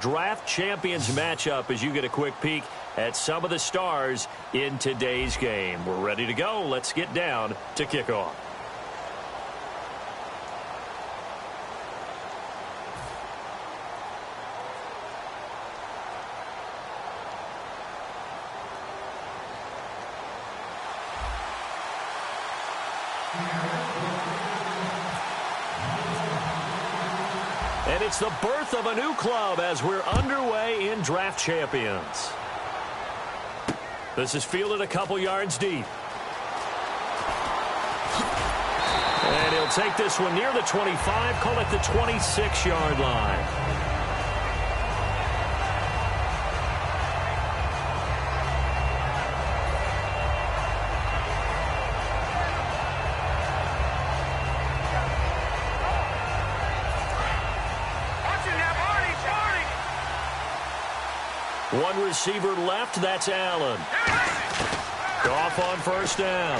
Draft Champions matchup as you get a quick peek at some of the stars in today's game. We're ready to go. Let's get down to kickoff. And it's the birth of a new club as we're underway in Draft Champions. This is fielded a couple yards deep. And he'll take this one near the 25, call it the 26-yard line. One receiver left, that's Allen. Off on first down.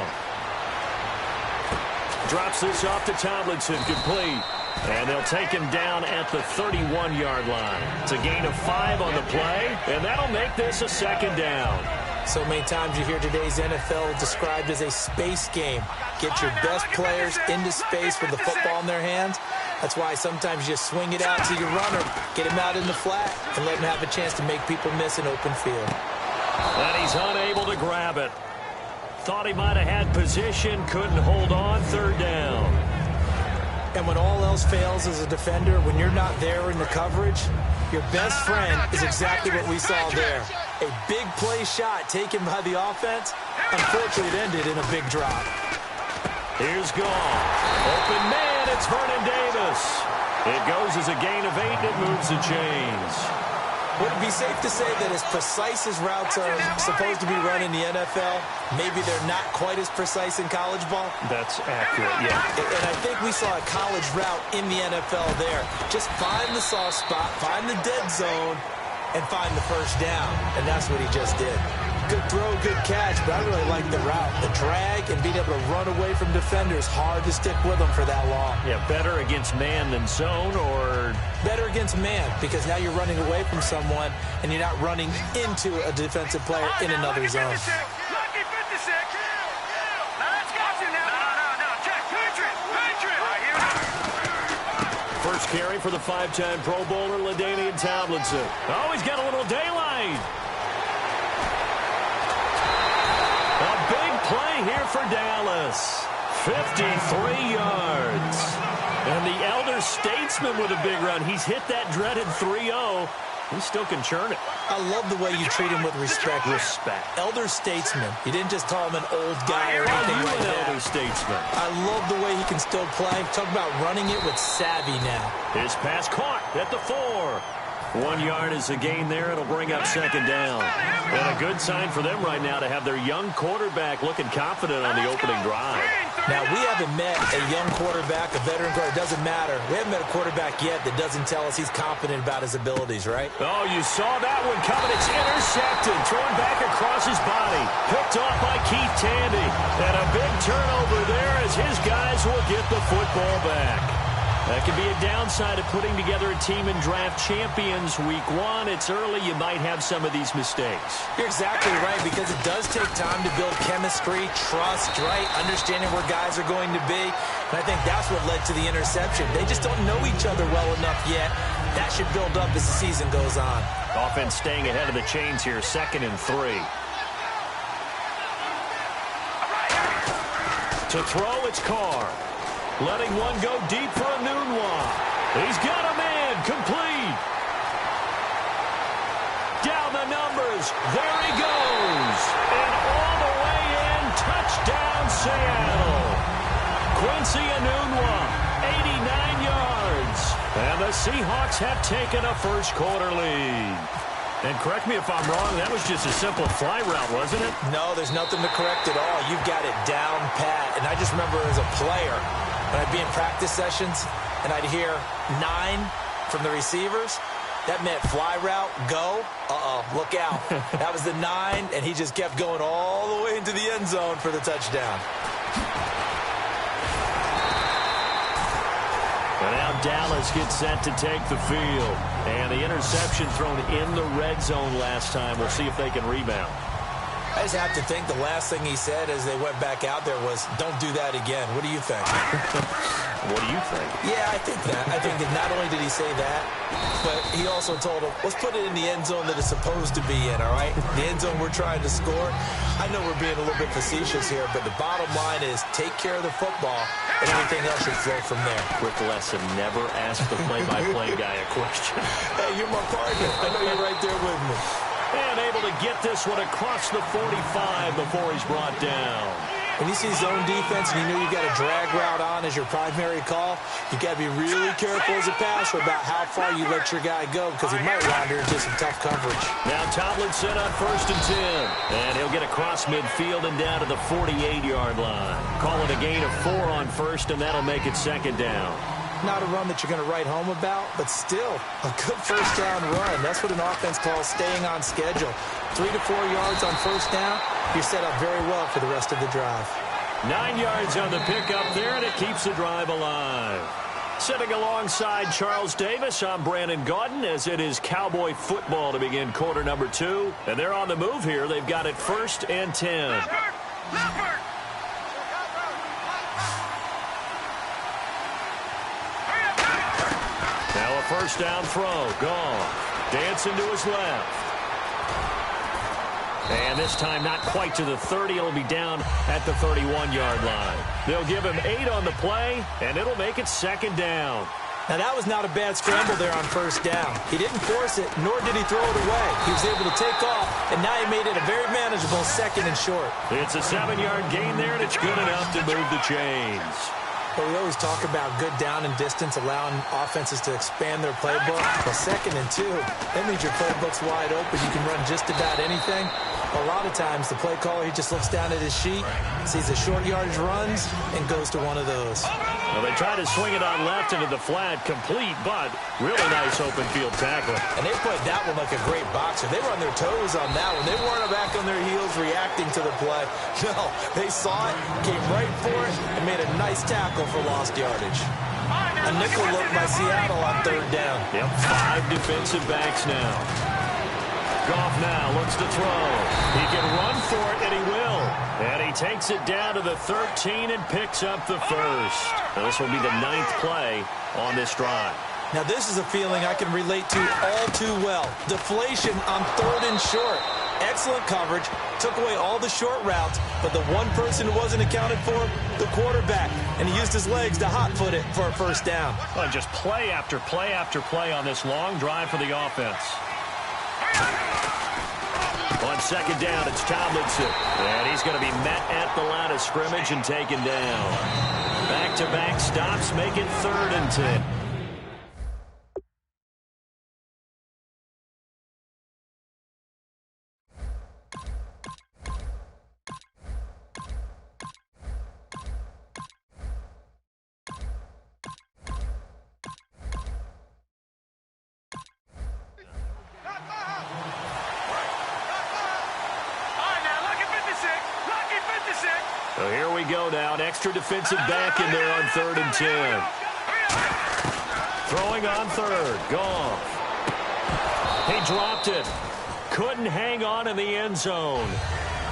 Drops this off to Tomlinson, complete. And they'll take him down at the 31-yard line. It's a gain of 5 on the play, and that'll make this a second down. So many times you hear today's NFL described as a space game. Get your best players into space with the football in their hands. That's why sometimes you just swing it out to your runner, get him out in the flat, and let him have a chance to make people miss an open field. And he's unable to grab it. Thought he might have had position, couldn't hold on, third down. And when all else fails as a defender, when you're not there in the coverage, your best friend is exactly what we saw there. A big play shot taken by the offense. Unfortunately, it ended in a big drop. Here's Gall. Open man, it's Vernon Davis. It goes as a gain of 8, and it moves the chains. Would it be safe to say that as precise as routes are supposed to be run in the NFL, maybe they're not quite as precise in college ball? That's accurate, yeah. And I think we saw a college route in the NFL there. Just find the soft spot, find the dead zone, and find the first down. And that's what he just did. Good throw, good catch, but I really like the route. The drag and being able to run away from defenders, hard to stick with them for that long. Yeah, better against man than zone, or? Better against man, because now you're running away from someone and you're not running into a defensive player in another zone. First carry for the 5-time Pro Bowler, LaDainian Tomlinson. Oh, he's got a little daylight. A big play here for Dallas. 53 yards. And the elder statesman with a big run. He's hit that dreaded 3-0. He still can churn it. I love the way you treat him with respect. Elder statesman. You didn't just call him an old guy or anything like that. Elder statesman. I love the way he can still play. Talk about running it with savvy now. His pass caught at the 4. 1 yard is a gain there. It'll bring up second down. And a good sign for them right now to have their young quarterback looking confident on the opening drive. Now, we haven't met a young quarterback, a veteran quarterback. It doesn't matter. We haven't met a quarterback yet that doesn't tell us he's confident about his abilities, right? Oh, you saw that one coming. It's intercepted. Thrown back across his body. Picked off by Keith Tandy. And a big turnover there as his guys will get the football back. That could be a downside of putting together a team in Draft Champions Week 1. It's early. You might have some of these mistakes. You're exactly right, because it does take time to build chemistry, trust, right? Understanding where guys are going to be. And I think that's what led to the interception. They just don't know each other well enough yet. That should build up as the season goes on. Offense staying ahead of the chains here, 2nd and 3. To throw, it's Carr. Letting one go deep for Anunwa. He's got a man, complete. Down the numbers. There he goes. And all the way in, touchdown Seattle. Quincy Anunwa, 89 yards. And the Seahawks have taken a first-quarter lead. And correct me if I'm wrong, that was just a simple fly route, wasn't it? No, there's nothing to correct at all. You've got it down pat. And I just remember as a player, when I'd be in practice sessions and I'd hear 9 from the receivers, that meant fly route, go, look out. That was the 9, and he just kept going all the way into the end zone for the touchdown. And now Dallas gets set to take the field. And the interception thrown in the red zone last time. We'll see if they can rebound. I just have to think the last thing he said as they went back out there was, don't do that again. What do you think? What do you think? Yeah, I think that. I think that not only did he say that, but he also told him, let's put it in the end zone that it's supposed to be in, all right? The end zone we're trying to score. I know we're being a little bit facetious here, but the bottom line is take care of the football, and everything else should flow from there. Quick lesson, never ask the play-by-play guy a question. Hey, you're my partner. I know you're right there with me. And able to get this one across the 45 before he's brought down. When you see zone defense and you know you've got a drag route on as your primary call, you got to be really careful as a passer about how far you let your guy go because he might wander into some tough coverage. Now Tomlinson on 1st and 10. And he'll get across midfield and down to the 48-yard line. Call it a gain of 4 on 1st, and that'll make it 2nd down. Not a run that you're going to write home about, but still a good first down run. That's what an offense calls staying on schedule. 3 to 4 yards on first down, you're set up very well for the rest of the drive. 9 yards on the pickup there, and it keeps the drive alive. Sitting alongside Charles Davis, I'm Brandon Gaudin, as it is Cowboy football to begin quarter number 2. And they're on the move here. They've got it 1st and 10. Now a first down throw. Goff dancing to his left. And this time not quite to the 30. It'll be down at the 31-yard line. They'll give him 8 on the play, and it'll make it 2nd down. Now, that was not a bad scramble there on first down. He didn't force it, nor did he throw it away. He was able to take off, and now he made it a very manageable 2nd and short. It's a 7-yard gain there, and it's good enough to move the chains. Well, we always talk about good down and distance, allowing offenses to expand their playbook. Well, 2nd and 2, that means your playbook's wide open. You can run just about anything. A lot of times, the play caller, he just looks down at his sheet, sees the short yardage runs, and goes to one of those. Well, they try to swing it on left into the flat, complete, but really nice open field tackle. And they played that one like a great boxer. They were on their toes on that one. They weren't back on their heels reacting to the play. No, they saw it, came right for it, and made a nice tackle for lost yardage. A nickel look by Seattle on 3rd down. Yep, 5 defensive backs now. Goff now looks to throw. He can run for it, and he will. And he takes it down to the 13 and picks up the 1st. Now, this will be the 9th play on this drive. Now, this is a feeling I can relate to all too well. Deflation on 3rd and short. Excellent coverage. Took away all the short routes, but the one person who wasn't accounted for, the quarterback. And he used his legs to hot-foot it for a first down. Well, just play after play after play on this long drive for the offense. On 2nd down, it's Tomlinson. And he's going to be met at the line of scrimmage and taken down. Back-to-back stops make it 3rd and 10. So here we go now. An extra defensive back in there on 3rd and 10. Throwing on 3rd. Goff. He dropped it. Couldn't hang on in the end zone.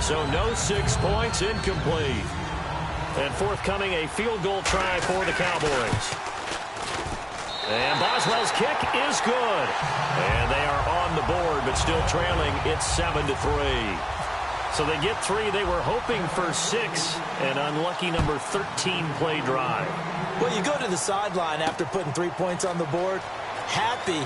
So no 6 points, incomplete. And forthcoming a field goal try for the Cowboys. And Boswell's kick is good. And they are on the board, but still trailing. It's 7-3. So they get 3. They were hoping for 6. An unlucky number 13 play drive. Well, you go to the sideline after putting 3 points on the board, happy,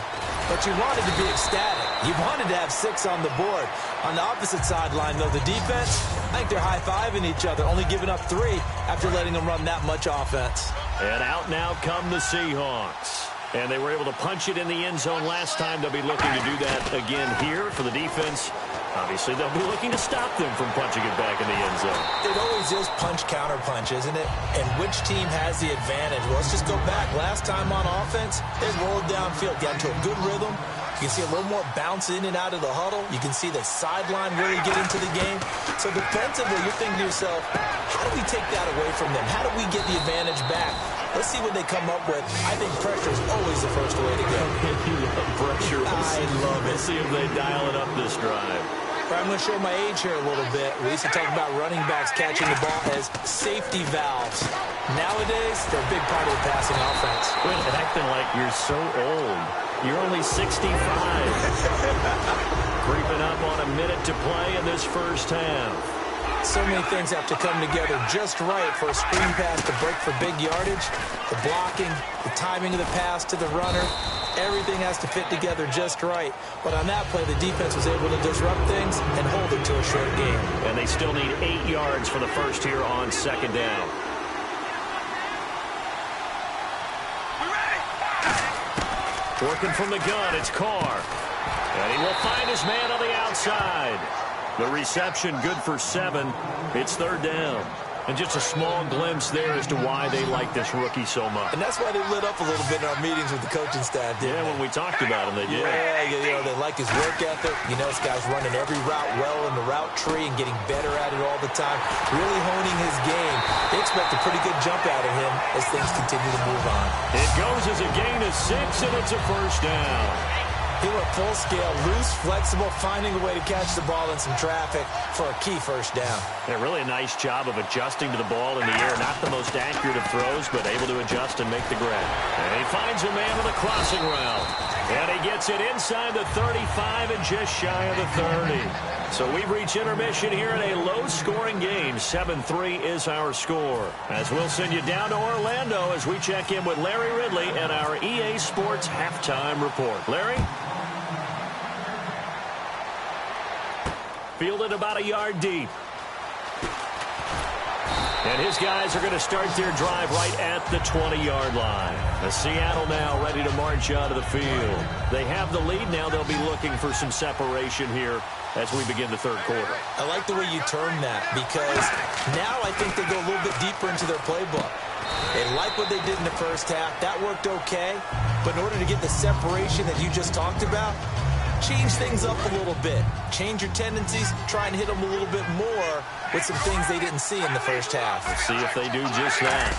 but you wanted to be ecstatic. You wanted to have 6 on the board. On the opposite sideline, though, the defense, I think they're high-fiving each other, only giving up 3 after letting them run that much offense. And out now come the Seahawks. And they were able to punch it in the end zone last time. They'll be looking to do that again here for the defense. Obviously, they'll be looking to stop them from punching it back in the end zone. It always is punch-counter-punch, isn't it? And which team has the advantage? Well, let's just go back. Last time on offense, they rolled downfield, got into a good rhythm. You can see a little more bounce in and out of the huddle. You can see the sideline really get into the game. So defensively, you're thinking to yourself, how do we take that away from them? How do we get the advantage back? Let's see what they come up with. I think pressure is always the first way to go. You love pressure. I love it. Let's see if they dial it up this drive. I'm going to show my age here a little bit. We used to talk about running backs catching the ball as safety valves. Nowadays, they're a big part of the passing offense. Quit acting like you're so old. You're only 65. Creeping up on a minute to play in this first half. So many things have to come together just right for a screen pass to break for big yardage. The blocking, the timing of the pass to the runner. Everything has to fit together just right. But on that play, the defense was able to disrupt things and hold it to a short game. And they still need 8 yards for the first here on second down. Working from the gun, it's Carr. And he will find his man on the outside. The reception good for 7. It's third down. And just a small glimpse there as to why they like this rookie so much. And that's why they lit up a little bit in our meetings with the coaching staff, didn't they? When we talked about him, they did. Yeah, you know, they like his work ethic. You know, this guy's running every route well in the route tree and getting better at it all the time. Really honing his game. They expect a pretty good jump out of him as things continue to move on. It goes as a gain of 6, and it's a first down. He went full scale, loose, flexible, finding a way to catch the ball in some traffic for a key first down. Yeah, really a nice job of adjusting to the ball in the air. Not the most accurate of throws, but able to adjust and make the grab. And he finds a man on the crossing route. And he gets it inside the 35 and just shy of the 30. So we've reached intermission here in a low-scoring game. 7-3 is our score. As we'll send you down to Orlando as we check in with Larry Ridley and our EA Sports Halftime Report. Larry? Fielded about a yard deep. And his guys are going to start their drive right at the 20-yard line. The Seattle now ready to march out of the field. They have the lead. Now they'll be looking for some separation here as we begin the third quarter. I like the way you term that because now I think they go a little bit deeper into their playbook. They like what they did in the first half. That worked okay. But in order to get the separation that you just talked about, change things up a little bit. Change your tendencies. Try and hit them a little bit more with some things they didn't see in the first half. Let's see if they do just that.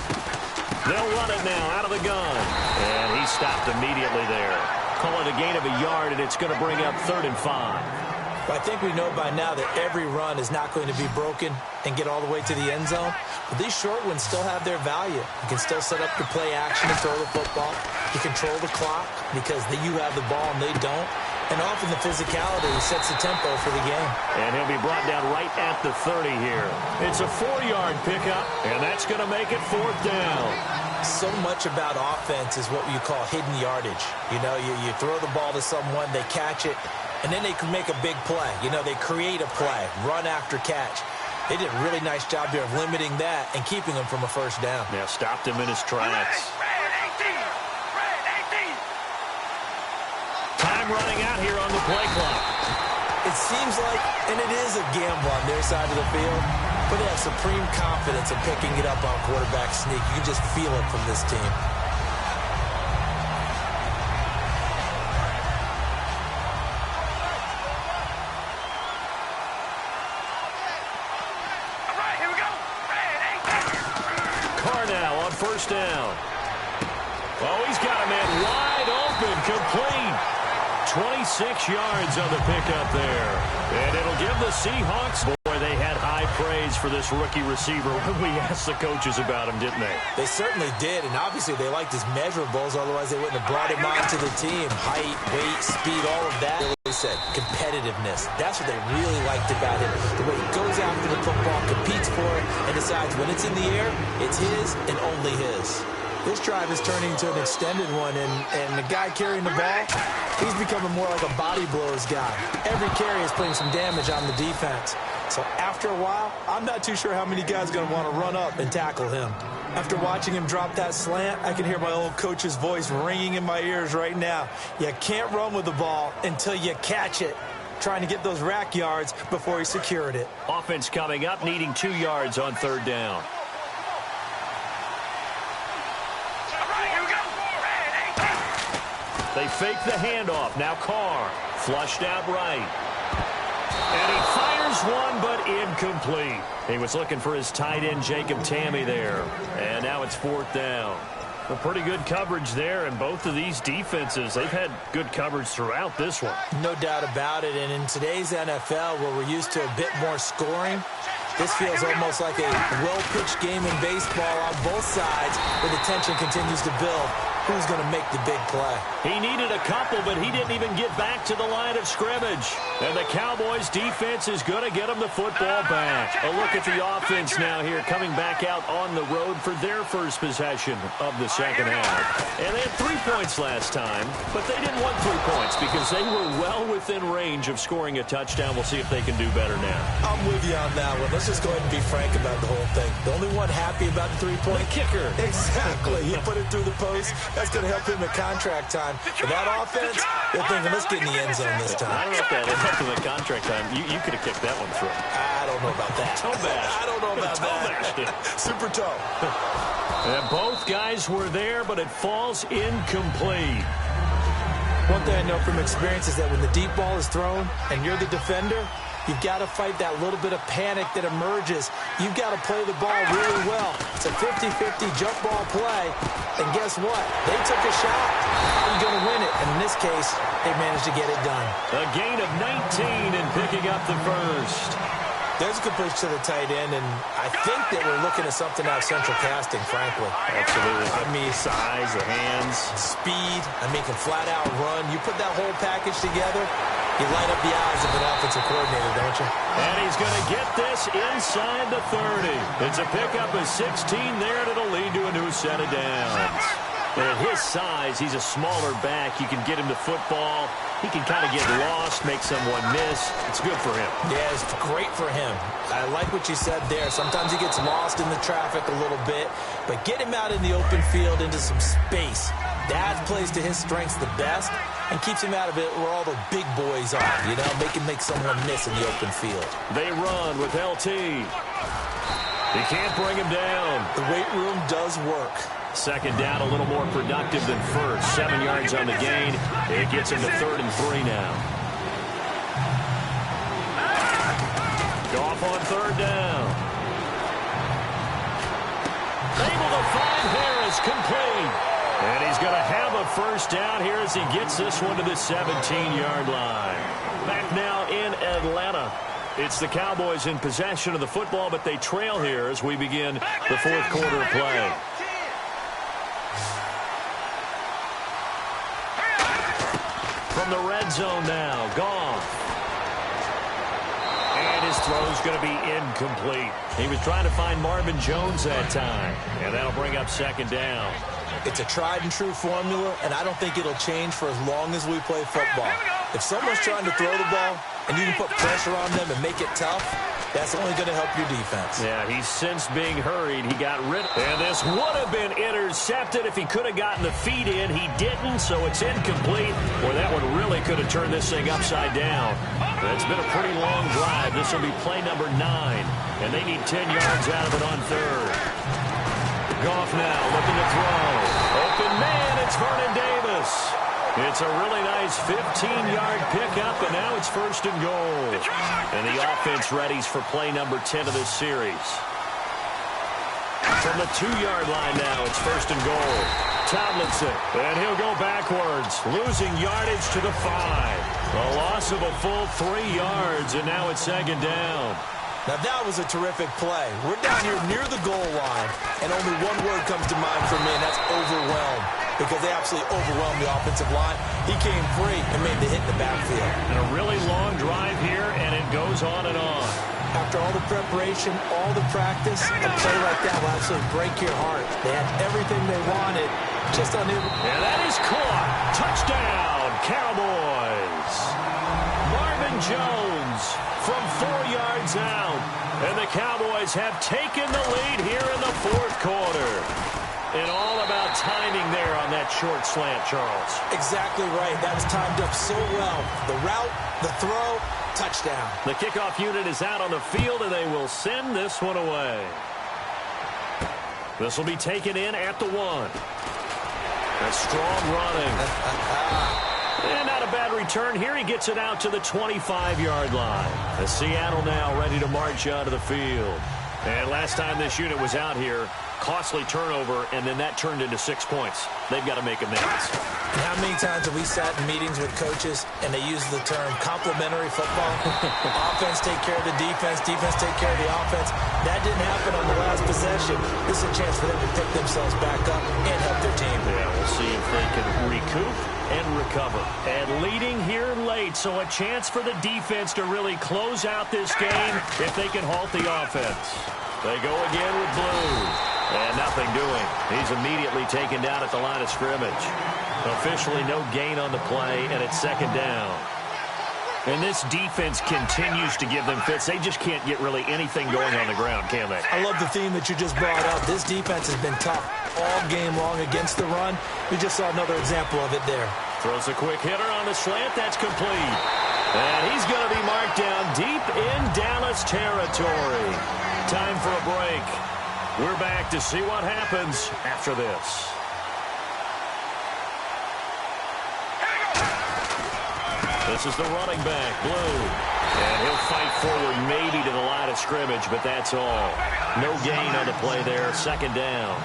They'll run it now out of the gun. And he stopped immediately there. Call it a gain of a yard, and it's going to bring up 3rd and 5. I think we know by now that every run is not going to be broken and get all the way to the end zone. But these short ones still have their value. You can still set up your play action and throw the football. You control the clock because you have the ball and they don't. And often the physicality sets the tempo for the game. And he'll be brought down right at the 30 here. It's a 4-yard pickup, and that's going to make it 4th down. So much about offense is what you call hidden yardage. You know, you throw the ball to someone, they catch it, and then they can make a big play. You know, they create a play, run after catch. They did a really nice job there of limiting that and keeping him from a first down. Yeah, stopped him in his tracks. Time running out here on the play clock. It seems like, and it is a gamble on their side of the field, but they have supreme confidence in picking it up on quarterback sneak. You can just feel it from this team. Carr now on first down. Oh, he's got a man wide open, complete. 26 yards on the pickup there. And it'll give the Seahawks, boy, they had high praise for this rookie receiver when we asked the coaches about him, didn't they? They certainly did, and obviously they liked his measurables, otherwise they wouldn't have brought him onto the team. Height, weight, speed, all of that. They said competitiveness. That's what they really liked about him. The way he goes after the football, competes for it, and decides when it's in the air, it's his and only his. This drive is turning into an extended one, and the guy carrying the ball, he's becoming more like a body blows guy. Every carry is putting some damage on the defense. So after a while, I'm not too sure how many guys are going to want to run up and tackle him. After watching him drop that slant, I can hear my old coach's voice ringing in my ears right now. You can't run with the ball until you catch it. Trying to get those rack yards before he secured it. Offense coming up, needing 2 yards on third down. They fake the handoff. Now Carr flushed out right. And he fires one, but incomplete. He was looking for his tight end, Jacob Tamme, there. And now it's 4th down. Well, pretty good coverage there, and both of these defenses, they've had good coverage throughout this one. No doubt about it, and in today's NFL, where we're used to a bit more scoring, this feels almost like a well-pitched game in baseball on both sides, where the tension continues to build. Who's going to make the big play? He needed a couple, but he didn't even get back to the line of scrimmage. And the Cowboys defense is going to get him the football back. A look at the offense now here, coming back out on the road for their first possession of the second half. And they had 3 points last time, but they didn't want 3 points because they were well within range of scoring a touchdown. We'll see if they can do better now. I'm with you on that one. Let's just go ahead and be frank about the whole thing. The only one happy about the 3-point? The kicker. Exactly. He put it through the post. That's going to help him in contract time. For that offense, they're thinking, let's get in the end zone this time. I don't know if that helped him in contract time. You could have kicked that one through. I don't know about that. Toe bash. I don't know about that. Super toe. And both guys were there, but it falls incomplete. One thing I know from experience is that when the deep ball is thrown and you're the defender, you've got to fight that little bit of panic that emerges. You've got to play the ball really well. It's a 50-50 jump ball play. And guess what? They took a shot. How are you going to win it? And in this case, they managed to get it done. A gain of 19 and picking up the first. There's a good push to the tight end, and I think that we're looking at something out of central casting, frankly. Absolutely. I mean, size, the hands. Speed. I mean, can flat out run. You put that whole package together, you light up the eyes of an offensive coordinator, don't you? And he's going to get this inside the 30. It's a pickup of 16 there, and it'll lead to a new set of downs. And at his size, he's a smaller back. You can get him to football. He can kind of get lost, make someone miss. It's good for him. Yeah, it's great for him. I like what you said there. Sometimes he gets lost in the traffic a little bit, but get him out in the open field into some space. That plays to his strengths the best and keeps him out of it where all the big boys are, you know, make someone miss in the open field. They run with LT. They can't bring him down. The weight room does work. Second down, a little more productive than first. 7 yards on the gain. It gets him to 3rd and 3 now. Goff on 3rd down. Able to find Harris, complete. And he's going to have a first down here as he gets this one to the 17-yard line. Back now in Atlanta. It's the Cowboys in possession of the football, but they trail here as we begin the 4th quarter of play. From the red zone now, Goff. And his throw's going to be incomplete. He was trying to find Marvin Jones that time, and that'll bring up 2nd down. It's a tried-and-true formula, and I don't think it'll change for as long as we play football. If someone's trying to throw the ball and you can put pressure on them and make it tough, that's only going to help your defense. Yeah, he's since being hurried. He got rid of it. And this would have been intercepted if he could have gotten the feet in. He didn't, so it's incomplete. Boy, that one really could have turned this thing upside down. It's been a pretty long drive. This will be play number 9, and they need 10 yards out of it on 3rd. Goff now looking to throw. Open man, it's Vernon Davis. It's a really nice 15-yard pickup, and now it's 1st and goal. And the offense readies for play number 10 of this series. From the 2-yard line now, it's 1st and goal. Tomlinson, and he'll go backwards, losing yardage to the 5. A loss of a full 3 yards, and now it's 2nd down. Now, that was a terrific play. We're down here near the goal line, and only one word comes to mind for me, and that's overwhelmed, because they absolutely overwhelmed the offensive line. He came free and made the hit in the backfield. And a really long drive here, and it goes on and on. After all the preparation, all the practice, a play like that will absolutely break your heart. They had everything they wanted, just on him. And that is caught. Touchdown, Cowboys. Marvin Jones from 4 yards out. And the Cowboys have taken the lead here in the 4th quarter. And all about timing there on that short slant, Charles. Exactly right. That was timed up so well. The route, the throw, touchdown. The kickoff unit is out on the field, and they will send this one away. This will be taken in at the 1. That's strong running. And not a bad return here. He gets it out to the 25-yard line. As Seattle now ready to march out of the field. And last time this unit was out here, costly turnover, and then that turned into 6 points. They've got to make amends. And how many times have we sat in meetings with coaches and they use the term complementary football? Offense take care of the defense, defense take care of the offense. That didn't happen on the last possession. This is a chance for them to pick themselves back up and help their team. Yeah, we'll see if they can recoup and recover. And leading here late, so a chance for the defense to really close out this game if they can halt the offense. They go again with Blue. And nothing doing. He's immediately taken down at the line of scrimmage. Officially no gain on the play, and it's second down. And this defense continues to give them fits. They just can't get really anything going on the ground, can they? I love the theme that you just brought up. This defense has been tough all game long against the run. We just saw another example of it there. Throws a quick hitter on the slant. That's complete. And he's going to be marked down deep in Dallas territory. Time for a break. We're back to see what happens after this. This is the running back, Blue. And he'll fight forward maybe to the line of scrimmage, but that's all. No gain on the play there, second down.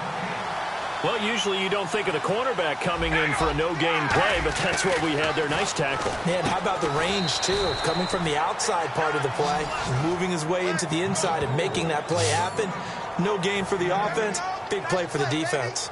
Well, usually you don't think of the cornerback coming in for a no-gain play, but that's what we had there. Nice tackle. Man, how about the range, too? Coming from the outside part of the play, moving his way into the inside and making that play happen. No gain for the offense, big play for the defense.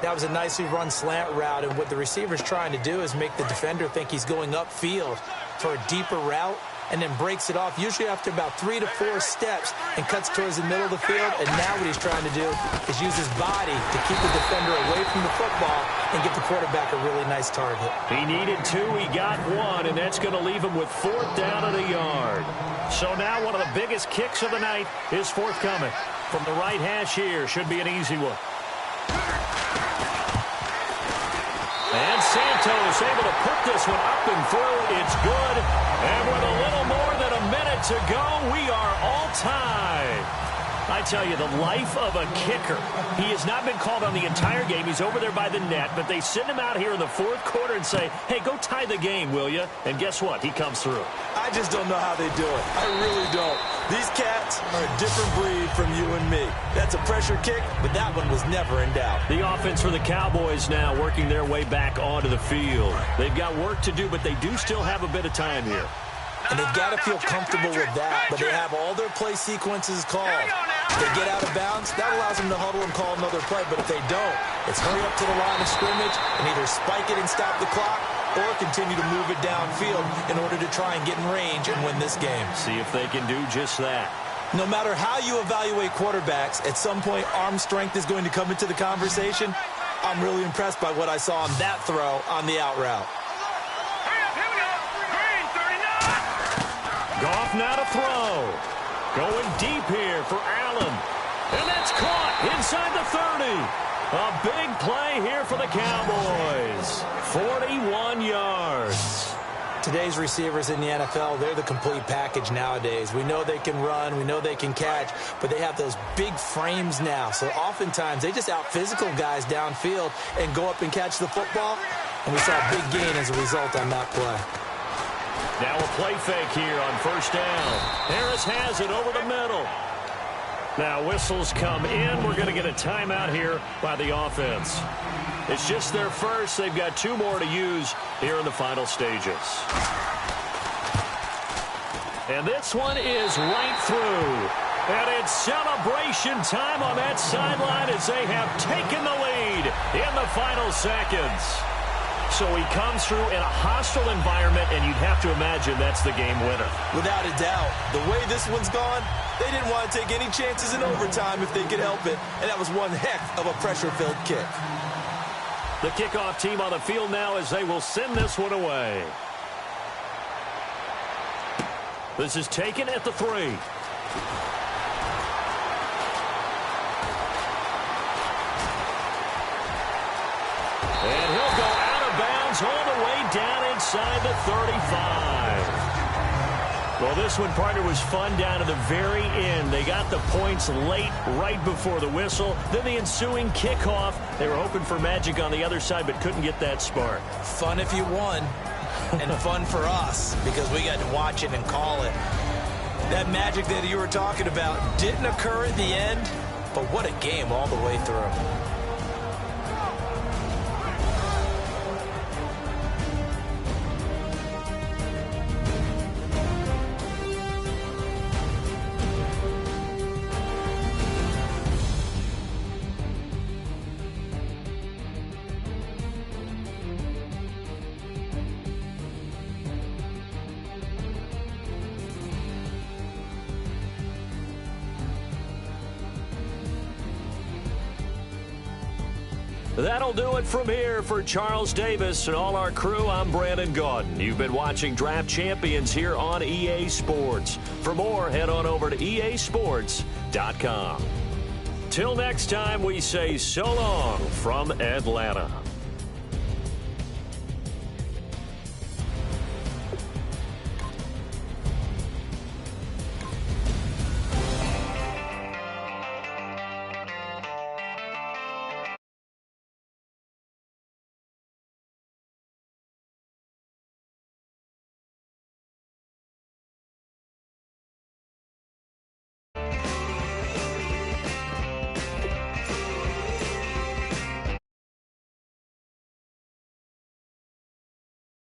That was a nicely run slant route, and what the receiver's trying to do is make the defender think he's going upfield for a deeper route, and then breaks it off, usually after about 3 to 4 steps, and cuts towards the middle of the field. And now what he's trying to do is use his body to keep the defender away from the football and give the quarterback a really nice target. He needed 2, he got 1, and that's going to leave him with 4th down at a yard. So now one of the biggest kicks of the night is forthcoming. From the right hash here, should be an easy one. And Santos able to put this one up and through. It's good. And with a little more than a minute to go, we are all tied. I tell you, the life of a kicker. He has not been called on the entire game. He's over there by the net, but they send him out here in the 4th quarter and say, hey, go tie the game, will you? And guess what? He comes through. I just don't know how they do it. I really don't. These cats are a different breed from you and me. That's a pressure kick, but that one was never in doubt. The offense for the Cowboys now working their way back onto the field. They've got work to do, but they do still have a bit of time here. And they've got to feel comfortable with that, but they have all their play sequences called. If they get out of bounds, that allows them to huddle and call another play, but if they don't, it's hurry up to the line of scrimmage and either spike it and stop the clock or continue to move it downfield in order to try and get in range and win this game. See if they can do just that. No matter how you evaluate quarterbacks, at some point arm strength is going to come into the conversation. I'm really impressed by what I saw on that throw on the out route. Goff now to throw. Going deep here for Allen. And that's caught inside the 30. A big play here for the Cowboys. 41 yards. Today's receivers in the NFL, they're the complete package nowadays. We know they can run, we know they can catch, but they have those big frames now. So oftentimes they just out-physical guys downfield and go up and catch the football. And we saw a big gain as a result on that play. Now a play fake here on first down. Harris has it over the middle. Now whistles come in. We're going to get a timeout here by the offense. It's just their first. They've got 2 more to use here in the final stages. And this one is right through. And it's celebration time on that sideline as they have taken the lead in the final seconds. So he comes through in a hostile environment, and you'd have to imagine that's the game winner. Without a doubt. The way this one's gone, they didn't want to take any chances in overtime if they could help it. And that was one heck of a pressure-filled kick. The kickoff team on the field now as they will send this one away. This is taken at the 3. And he'll go out of bounds all the way down inside the 35. Well, this one, partner, was fun down to the very end. They got the points late, right before the whistle. Then the ensuing kickoff. They were hoping for magic on the other side, but couldn't get that spark. Fun if you won, and fun for us, because we got to watch it and call it. That magic that you were talking about didn't occur at the end, But what a game all the way through. That'll do it from here for Charles Davis and all our crew. I'm Brandon Gaudin. You've been watching Draft Champions here on EA Sports. For more, head on over to easports.com. Till next time, we say so long from Atlanta.